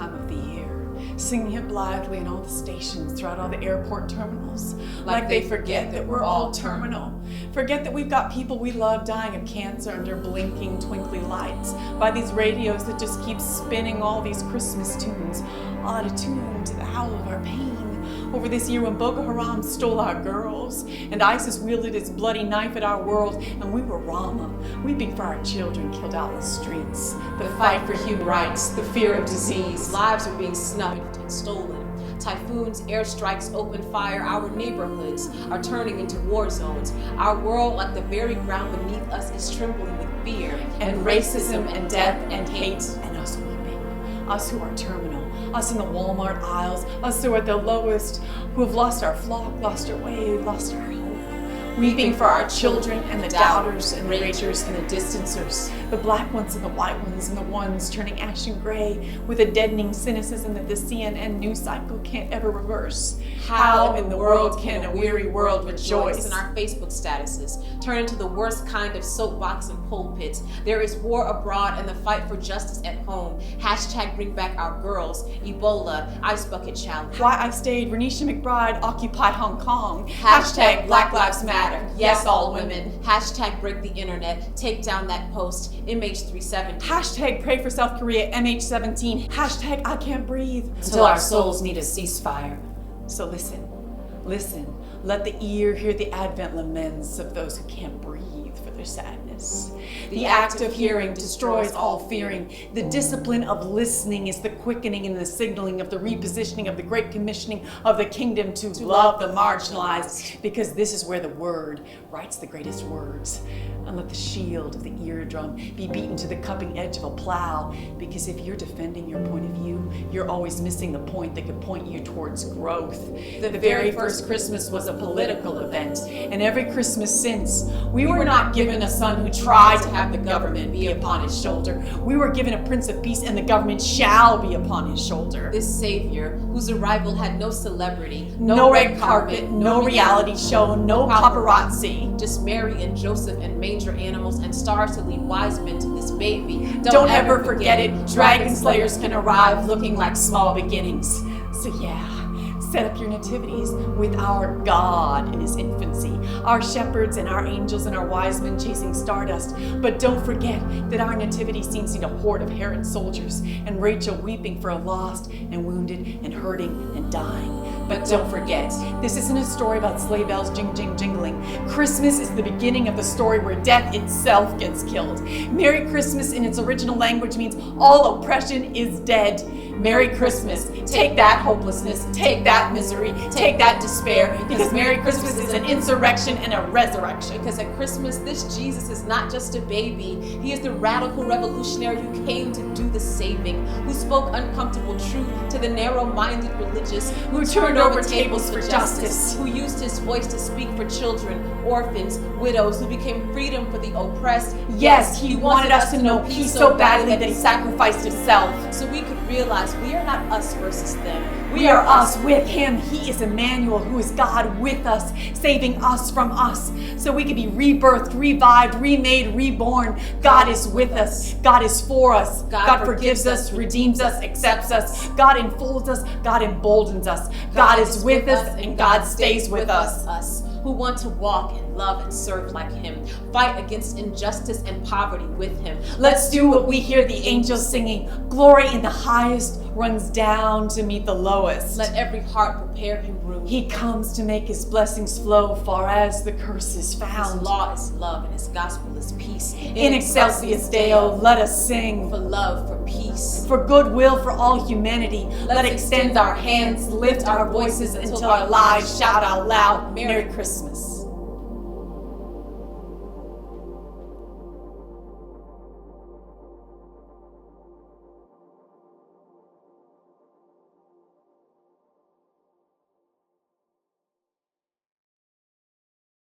time of the year, singing it blithely in all the stations throughout all the airport terminals, like they forget that we're all terminal. Forget that we've got people we love dying of cancer under blinking, twinkly lights by these radios that just keep spinning all these Christmas tunes, all out of tune to the howl of our pain over this year when Boko Haram stole our girls and ISIS wielded its bloody knife at our world, and we were Rama, weeping for our children killed out in the streets. The fight for human rights, the fear of disease. Lives are being snuffed and stolen. Typhoons, airstrikes, open fire. Our neighborhoods are turning into war zones. Our world, like the very ground beneath us, is trembling with fear And racism and death and hate, and us weeping, us who are terminal, us in the Walmart aisles, us who are at the lowest, who have lost our flock, lost our way, lost our hope. Weeping for our children and the doubters and the ragers and the distancers, the black ones and the white ones and the ones turning ashen gray with a deadening cynicism that the CNN news cycle can't ever reverse. How in the world can a weary world rejoice? In our Facebook statuses turn into the worst kind of soapbox and pulpits. There is war abroad and the fight for justice at home. Hashtag bring back our girls. Ebola, ice bucket challenge. Why I stayed, Renisha McBride, Occupy Hong Kong. Hashtag Black Lives Matter. Yes, all women. Hashtag break the internet. Take down that post. MH370. Hashtag pray for South Korea, MH17. Hashtag I can't breathe until our souls need a ceasefire. So listen, let the ear hear the Advent laments of those who can't breathe for their sadness. The act of hearing destroys all fearing. The discipline of listening is the quickening and the signaling of the repositioning of the great commissioning of the kingdom to love the marginalized, because this is where the word writes the greatest words. And let the shield of the eardrum be beaten to the cupping edge of a plow, because if you're defending your point of view, you're always missing the point that could point you towards growth. The very first Christmas was a political event, and every Christmas since, we were not given a son who tried to have the government be upon his shoulder. We were given a Prince of Peace, and the government shall be upon his shoulder. This savior, whose arrival had no celebrity, No red carpet, no reality show, no paparazzi. just Mary and Joseph and manger animals and stars to lead wise men to this baby. Don't ever forget it. Dragon slayers can arrive looking like small beginnings. So yeah, set up your nativities with our God in his infancy, our shepherds and our angels and our wise men chasing stardust. But don't forget that our nativity scenes need a horde of Herod soldiers and Rachel weeping for a lost and wounded and hurting and dying. But don't forget, this isn't a story about sleigh bells jingling. Christmas is the beginning of the story where death itself gets killed. Merry Christmas in its original language means all oppression is dead. Merry Christmas. Take that hopelessness, take that misery, take that despair, because Merry Christmas is an insurrection and a resurrection. Because at Christmas, this Jesus is not just a baby. He is the radical revolutionary who came to do the saving, who spoke uncomfortable truth to the narrow-minded religious, Who turned over tables for justice. who used his voice to speak for children, orphans, widows, who became freedom for the oppressed. Yes, he wanted us to know peace so badly that he sacrificed himself. So we could realize we are not us versus them. We are us with him. He is Emmanuel, who is God with us, saving us from us. So we can be rebirthed, revived, remade, reborn. God is with us. God is for us. God forgives us, redeems us, accepts us. God enfolds us. God emboldens us. God is with us, and God stays with us. Us who want to walk and love and serve like him, fight against injustice and poverty with him. Let's do what we hear the angels singing. Glory in the highest runs down to meet the lowest. Let every heart prepare him room. He comes to make his blessings flow far as the curse is His found. law is love and his gospel is peace. In excelsis Deo, let us sing. For love, for peace. For goodwill for all humanity, let extend our hands, lift our voices until our lives shout out loud, Merry Christmas.